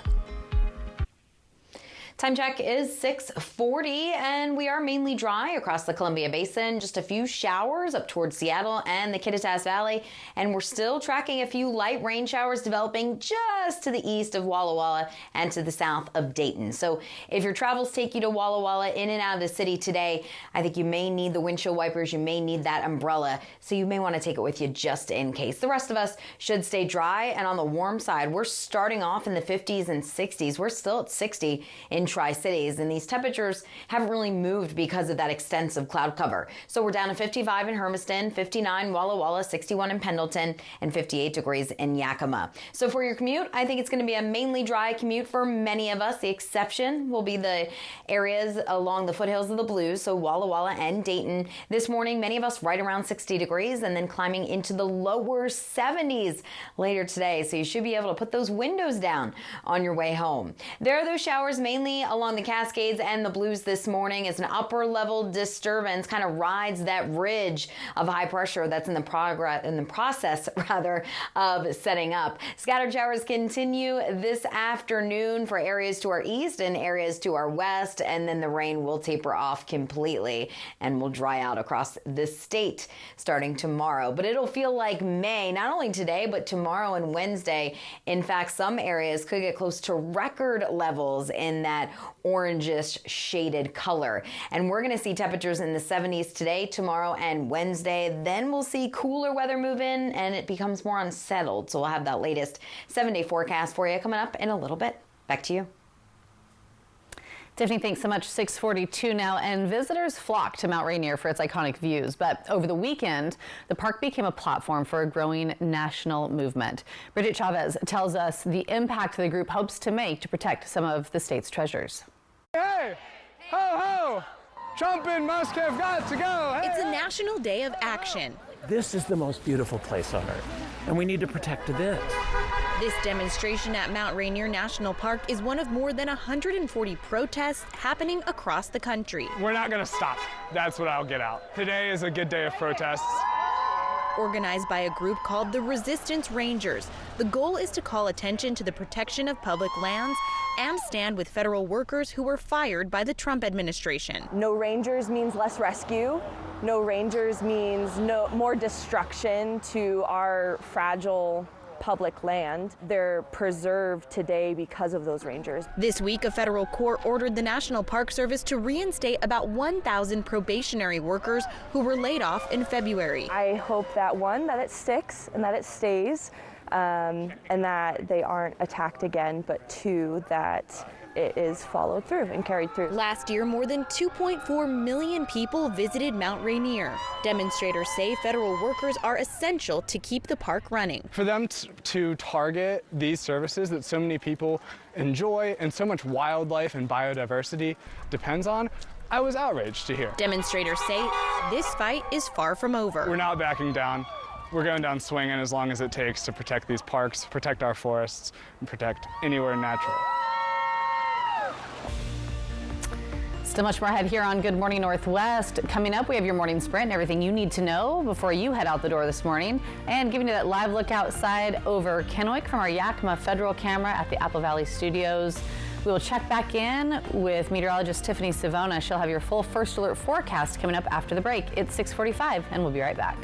Time check is 6:40, and we are mainly dry across the Columbia Basin. Just a few showers up towards Seattle and the Kittitas Valley, and we're still tracking a few light rain showers developing just to the east of Walla Walla and to the south of Dayton. So if your travels take you to Walla Walla in and out of the city today, I think you may need the windshield wipers, you may need that umbrella, so you may want to take it with you just in case. The rest of us should stay dry and on the warm side. We're starting off in the 50s and 60s. We're still at 60 in Tri-Cities, and these temperatures haven't really moved because of that extensive cloud cover. So we're down to 55 in Hermiston, 59 Walla Walla, 61 in Pendleton, and 58 degrees in Yakima. So for your commute, I think it's going to be a mainly dry commute for many of us. The exception will be the areas along the foothills of the Blues, so Walla Walla and Dayton. This morning, many of us right around 60 degrees and then climbing into the lower 70s later today. So you should be able to put those windows down on your way home. There are those showers mainly along the Cascades and the Blues this morning as an upper level disturbance kind of rides that ridge of high pressure that's in the process of setting up. Scattered showers continue this afternoon for areas to our east and areas to our west, and then the rain will taper off completely and will dry out across the state starting tomorrow. But it'll feel like May, not only today, but tomorrow and Wednesday. In fact, some areas could get close to record levels in that orangish shaded color. And we're going to see temperatures in the 70s today, tomorrow, and Wednesday. Then we'll see cooler weather move in and it becomes more unsettled. So we'll have that latest 7-day forecast for you coming up in a little bit. Back to you. Tiffany, thanks so much. 6:42 now, and visitors flock to Mount Rainier for its iconic views. But over the weekend, the park became a platform for a growing national movement. Bridget Chavez tells us the impact the group hopes to make to protect some of the state's treasures. Hey, ho, ho, Trump and Musk have got to go. Hey, it's a national day of action. This is the most beautiful place on earth, and we need to protect this. This demonstration at Mount Rainier National Park is one of more than 140 protests happening across the country. We're not going to stop. That's what I'll get out. Today is a good day of protests. Organized by a group called the Resistance Rangers, the goal is to call attention to the protection of public lands and stand with federal workers who were fired by the Trump administration. No rangers means less rescue. No rangers means more destruction to our fragile public land. They're preserved today because of those rangers. This week, a federal court ordered the National Park Service to reinstate about 1,000 probationary workers who were laid off in February. I hope that one, that it sticks and that it stays, and that they aren't attacked again, but two, that it is followed through and carried through. Last year, more than 2.4 million people visited Mount Rainier. Demonstrators say federal workers are essential to keep the park running. For them to target these services that so many people enjoy and so much wildlife and biodiversity depends on, I was outraged to hear. Demonstrators say this fight is far from over. We're not backing down. We're going down swinging as long as it takes to protect these parks, protect our forests, and protect anywhere natural. Still much more ahead here on Good Morning Northwest. Coming up, we have your morning sprint and everything you need to know before you head out the door this morning, and giving you that live look outside over Kennewick from our Yakima Federal camera at the Apple Valley Studios. We will check back in with meteorologist Tiffany Savona. She'll have your full First Alert forecast coming up after the break. It's 6:45, and we'll be right back.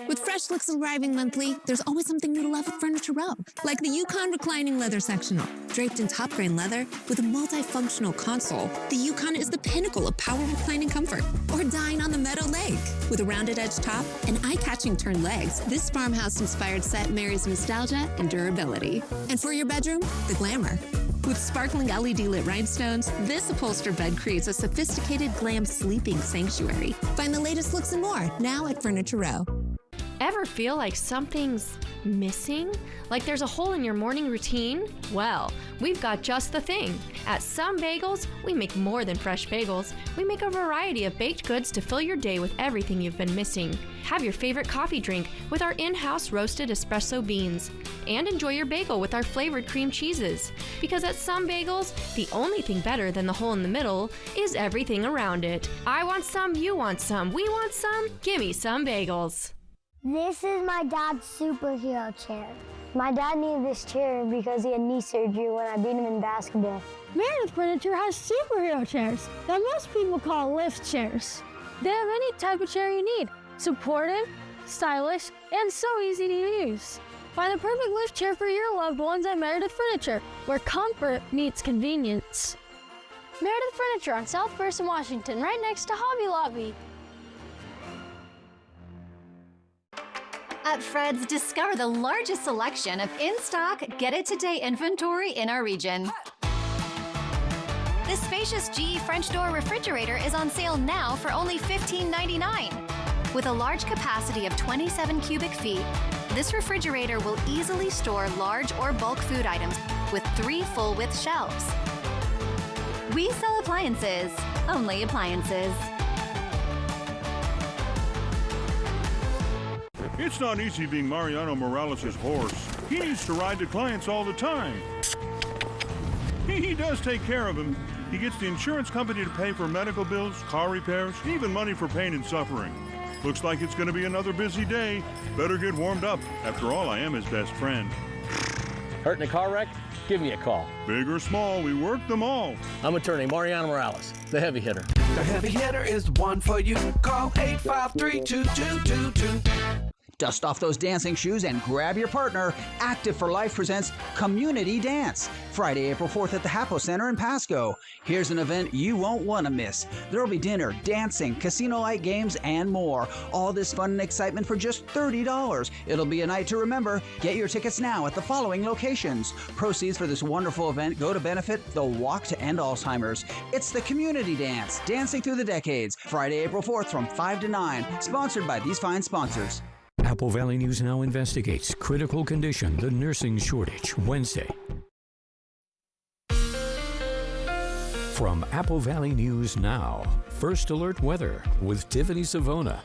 With fresh looks arriving monthly, there's always something new to love at Furniture Row, like the Yukon reclining leather sectional. Draped in top grain leather with a multifunctional console, the Yukon is the pinnacle of power reclining comfort. Or dine on the Meadow Lake. With a rounded edge top and eye-catching turned legs, this farmhouse-inspired set marries nostalgia and durability. And for your bedroom, the glamour. With sparkling LED-lit rhinestones, this upholstered bed creates a sophisticated glam sleeping sanctuary. Find the latest looks and more now at Furniture Row. Ever feel like something's missing? Like there's a hole in your morning routine? Well, we've got just the thing. At Some Bagels, we make more than fresh bagels. We make a variety of baked goods to fill your day with everything you've been missing. Have your favorite coffee drink with our in-house roasted espresso beans. And enjoy your bagel with our flavored cream cheeses. Because at Some Bagels, the only thing better than the hole in the middle is everything around it. I want some, you want some, we want some. Gimme Some Bagels. This is my dad's superhero chair. My dad needed this chair because he had knee surgery when I beat him in basketball. Meredith Furniture has superhero chairs that most people call lift chairs. They have any type of chair you need, supportive, stylish, and so easy to use. Find the perfect lift chair for your loved ones at Meredith Furniture, where comfort meets convenience. Meredith Furniture on South First in Washington, right next to Hobby Lobby. At Fred's, discover the largest selection of in-stock, get-it-today inventory in our region. This spacious GE French door refrigerator is on sale now for only $15.99. With a large capacity of 27 cubic feet, this refrigerator will easily store large or bulk food items with 3 full-width shelves. We sell appliances, only appliances. It's not easy being Mariano Morales' horse. He needs to ride the clients all the time. He does take care of them. He gets the insurance company to pay for medical bills, car repairs, even money for pain and suffering. Looks like it's going to be another busy day. Better get warmed up. After all, I am his best friend. Hurt in a car wreck? Give me a call. Big or small, we work them all. I'm attorney Mariano Morales, the heavy hitter. The heavy hitter is the one for you. Call 853-2222. Dust off those dancing shoes and grab your partner. Active for Life presents Community Dance, Friday, April 4th at the Hapo Center in Pasco. Here's an event you won't want to miss. There'll be dinner, dancing, casino-like games, and more. All this fun and excitement for just $30. It'll be a night to remember. Get your tickets now at the following locations. Proceeds for this wonderful event go to benefit the Walk to End Alzheimer's. It's the Community Dance, Dancing Through the Decades, Friday, April 4th from 5 to 9. Sponsored by these fine sponsors. Apple Valley News Now investigates critical condition, the nursing shortage, Wednesday. From Apple Valley News Now, First Alert Weather with Tiffany Savona.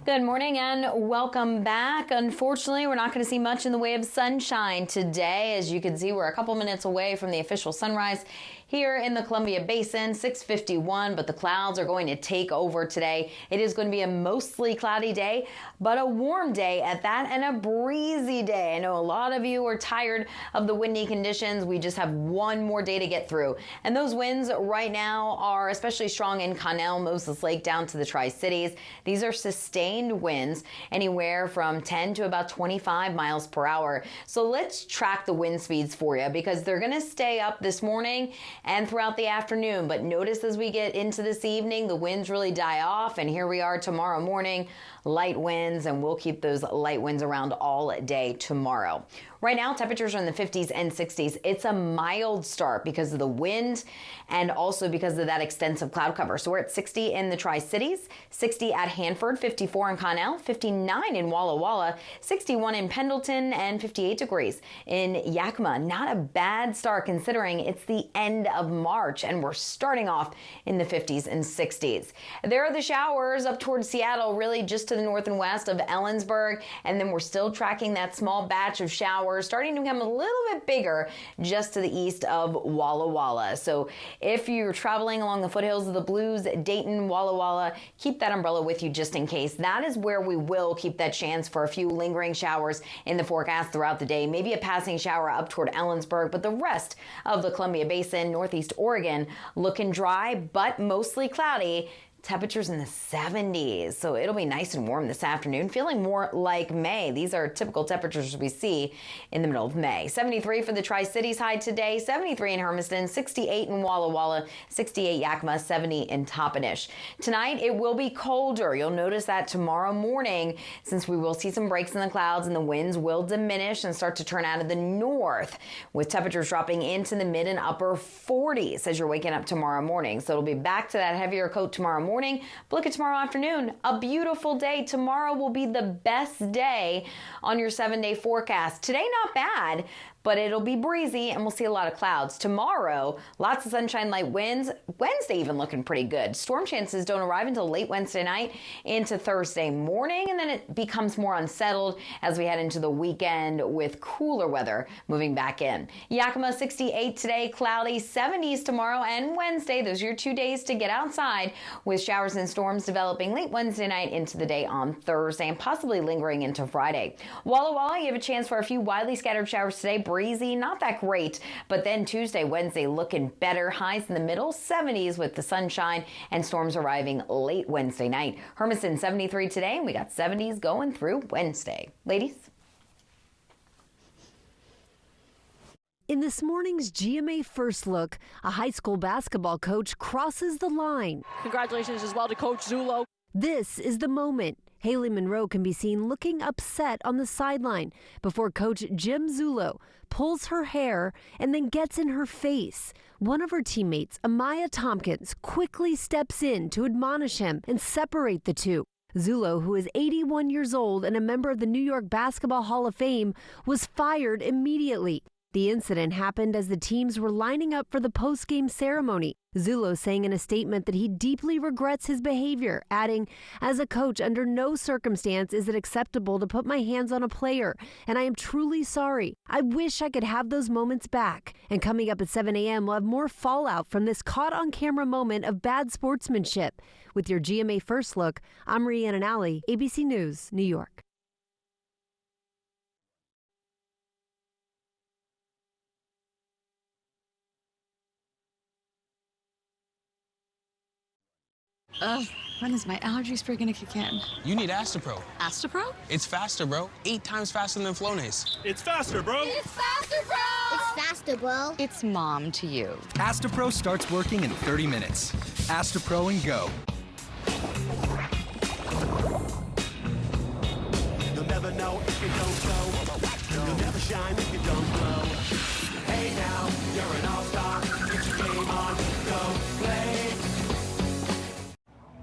Good morning and welcome back. Unfortunately, we're not going to see much in the way of sunshine today. As you can see, we're a couple minutes away from the official sunrise here in the Columbia Basin, 6:51, but the clouds are going to take over today. It is going to be a mostly cloudy day, but a warm day at that and a breezy day. I know a lot of you are tired of the windy conditions. We just have one more day to get through. And those winds right now are especially strong in Connell, Moses Lake, down to the Tri-Cities. These are sustained winds, anywhere from 10 to about 25 miles per hour. So let's track the wind speeds for you because they're going to stay up this morning and throughout the afternoon. But notice as we get into this evening, the winds really die off. And here we are tomorrow morning, light winds, and we'll keep those light winds around all day tomorrow. Right now, temperatures are in the 50s and 60s. It's a mild start because of the wind and also because of that extensive cloud cover. So we're at 60 in the Tri-Cities, 60 at Hanford, 54 in Connell, 59 in Walla Walla, 61 in Pendleton, and 58 degrees in Yakima. Not a bad start considering it's the end of March and we're starting off in the 50s and 60s. There are the showers up towards Seattle, really just to the north and west of Ellensburg, and then we're still tracking that small batch of showers starting to become a little bit bigger just to the east of Walla Walla. So if you're traveling along the foothills of the Blues, Dayton, Walla Walla, keep that umbrella with you just in case. That is where we will keep that chance for a few lingering showers in the forecast throughout the day. Maybe a passing shower up toward Ellensburg, but the rest of the Columbia Basin, northeast Oregon, looking dry, but mostly cloudy. Temperatures in the 70s, so it'll be nice and warm this afternoon, feeling more like May. These are typical temperatures we see in the middle of May. 73 for the Tri-Cities high today, 73 in Hermiston, 68 in Walla Walla, 68 Yakima, 70 in Toppenish. Tonight, it will be colder. You'll notice that tomorrow morning, since we will see some breaks in the clouds and the winds will diminish and start to turn out of the north, with temperatures dropping into the mid and upper 40s as you're waking up tomorrow morning. So it'll be back to that heavier coat tomorrow morning. But look at tomorrow afternoon. A beautiful day. Tomorrow will be the best day on your 7-day forecast. Today, not bad, but it'll be breezy and we'll see a lot of clouds. Tomorrow, lots of sunshine, light winds. Wednesday even looking pretty good. Storm chances don't arrive until late Wednesday night into Thursday morning, and then it becomes more unsettled as we head into the weekend with cooler weather moving back in. Yakima 68 today, cloudy, 70s tomorrow and Wednesday. Those are your 2 days to get outside, with showers and storms developing late Wednesday night into the day on Thursday and possibly lingering into Friday. Walla Walla, you have a chance for a few widely scattered showers today. Breezy, not that great, but then Tuesday, Wednesday looking better. Highs in the middle 70s with the sunshine and storms arriving late Wednesday night. Hermiston 73 today, and we got 70s going through Wednesday. Ladies? In this morning's GMA First Look, a high school basketball coach crosses the line. Congratulations as well to Coach Zullo. This is the moment. Haley Monroe can be seen looking upset on the sideline before Coach Jim Zullo pulls her hair and then gets in her face. One of her teammates, Amaya Tompkins, quickly steps in to admonish him and separate the two. Zullo, who is 81 years old and a member of the New York Basketball Hall of Fame, was fired immediately. The incident happened as the teams were lining up for the post-game ceremony. Zullo saying in a statement that he deeply regrets his behavior, adding, "As a coach, under no circumstance is it acceptable to put my hands on a player, and I am truly sorry. I wish I could have those moments back." And coming up at 7 a.m., we'll have more fallout from this caught-on-camera moment of bad sportsmanship. With your GMA First Look, I'm Rhiannon Alley, ABC News, New York. Ugh, when is my allergy spray gonna kick in? You need Astapro. Astapro? It's faster, bro. 8 times faster than Flonase. It's faster, bro. It's faster, bro! It's faster, bro. It's mom to you. Astapro starts working in 30 minutes. Astapro and go. You'll never know if you don't go. You'll never shine if you don't glow. Hey now, you're an all-star. Get your game on, go play.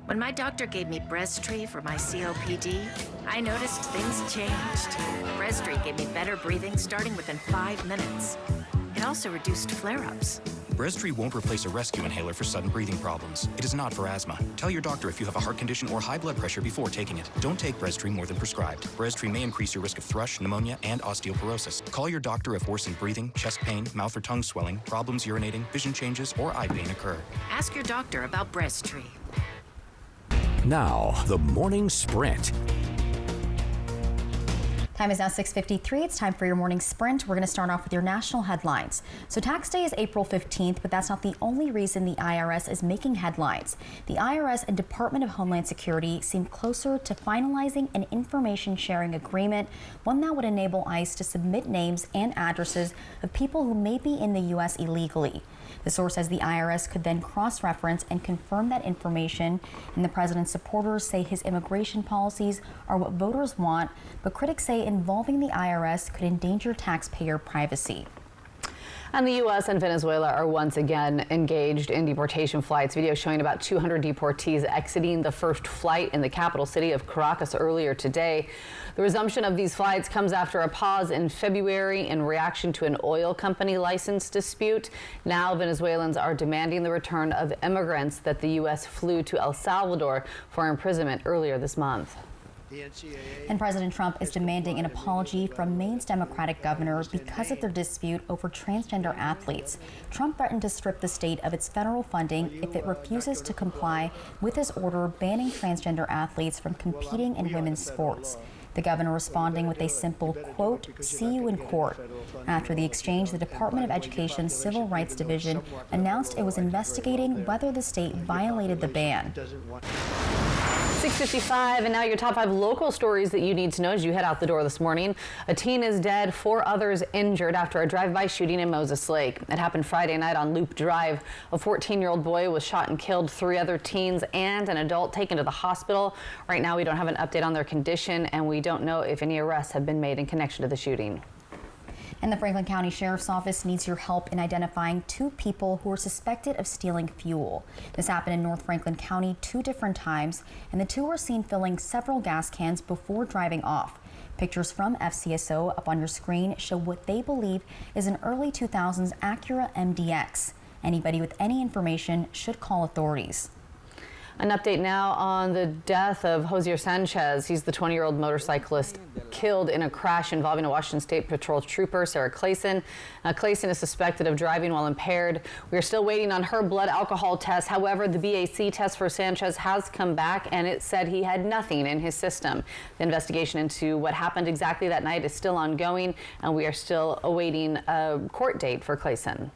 When my doctor gave me Breztri for my COPD, I noticed things changed. Breztri gave me better breathing starting within 5 minutes. It also reduced flare-ups. Breztri won't replace a rescue inhaler for sudden breathing problems. It is not for asthma. Tell your doctor if you have a heart condition or high blood pressure before taking it. Don't take Breztri more than prescribed. Breztri may increase your risk of thrush, pneumonia, and osteoporosis. Call your doctor if worsened breathing, chest pain, mouth or tongue swelling, problems urinating, vision changes, or eye pain occur. Ask your doctor about Breztri. Now, the morning sprint. Time is now 6:53. It's time for your morning sprint. We're going to start off with your national headlines. So tax day is April 15th, but that's not the only reason the IRS is making headlines. The IRS and Department of Homeland Security seem closer to finalizing an information sharing agreement, one that would enable ICE to submit names and addresses of people who may be in the U.S. illegally. The source says the IRS could then cross-reference and confirm that information, and the president's supporters say his immigration policies are what voters want, but critics say involving the IRS could endanger taxpayer privacy. And the U.S. and Venezuela are once again engaged in deportation flights. Video showing about 200 deportees exiting the first flight in the capital city of Caracas earlier today. The resumption of these flights comes after a pause in February in reaction to an oil company license dispute. Now Venezuelans are demanding the return of immigrants that the U.S. flew to El Salvador for imprisonment earlier this month. And President Trump is demanding an apology from Maine's Democratic governor because of their dispute over transgender athletes. Trump threatened to strip the state of its federal funding if it refuses to comply with his order banning transgender athletes from competing in women's sports. The governor responding with a simple quote, "See you in court." After the exchange, the Department of Education's Civil Rights Division announced it was investigating whether the state violated the ban. 6:55, and now your top 5 local stories that you need to know as you head out the door this morning. A teen is dead, 4 others injured after a drive-by shooting in Moses Lake. It happened Friday night on Loop Drive. A 14-year-old boy was shot and killed, 3 other teens and an adult taken to the hospital. Right now, we don't have an update on their condition, and we don't know if any arrests have been made in connection to the shooting. And the Franklin County Sheriff's Office needs your help in identifying 2 people who are suspected of stealing fuel. This happened in North Franklin County 2 different times, and the 2 were seen filling several gas cans before driving off. Pictures from FCSO up on your screen show what they believe is an early 2000s Acura MDX. Anybody with any information should call authorities. An update now on the death of Hosier Sanchez. He's the 20-year-old motorcyclist killed in a crash involving a Washington State Patrol trooper, Sarah Clayson. Clayson is suspected of driving while impaired. We are still waiting on her blood alcohol test. However, the BAC test for Sanchez has come back, and it said he had nothing in his system. The investigation into what happened exactly that night is still ongoing, and we are still awaiting a court date for Clayson.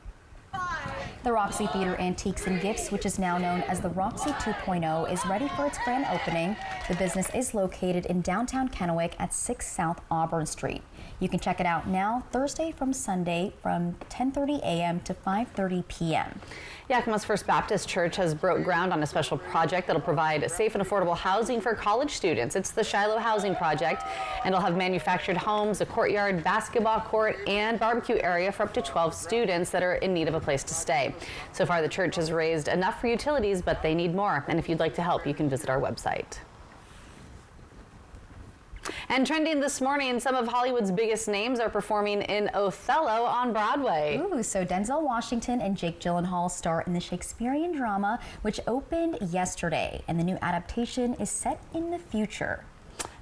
The Roxy Theater Antiques and Gifts, which is now known as the Roxy 2.0, is ready for its grand opening. The business is located in downtown Kennewick at 6 South Auburn Street. You can check it out now Thursday from Sunday from 10:30 a.m. to 5:30 p.m. Yakima's First Baptist Church has broke ground on a special project that'll provide safe and affordable housing for college students. It's the Shiloh Housing Project, and it'll have manufactured homes, a courtyard, basketball court, and barbecue area for up to 12 students that are in need of a place to stay. So far, the church has raised enough for utilities, but they need more. And if you'd like to help, you can visit our website. And trending this morning, some of Hollywood's biggest names are performing in Othello on Broadway. Ooh, so Denzel Washington and Jake Gyllenhaal star in the Shakespearean drama, which opened yesterday, and the new adaptation is set in the future.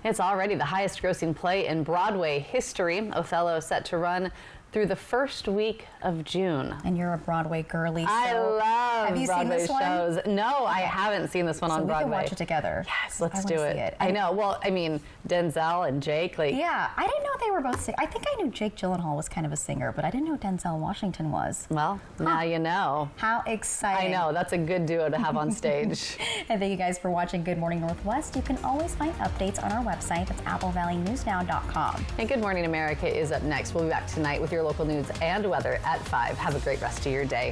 It's already the highest grossing play in Broadway history. Othello is set to run through the first week of June. And you're a Broadway girly, so I love have you Broadway seen this shows. one? No, I haven't seen this one on Broadway. So we can watch it together. Yes, let's I do wanna it. see it. I know. Well, I mean, Denzel and Jake, like. Yeah, I didn't know they were both singers. I think I knew Jake Gyllenhaal was kind of a singer, but I didn't know Denzel Washington was. Well, now you know. How exciting. I know. That's a good duo to have on stage. And thank you guys for watching Good Morning Northwest. You can always find updates on our website. That's applevalleyNewsNow.com. And Good Morning America is up next. We'll be back tonight with your local news and weather at 5. Have a great rest of your day.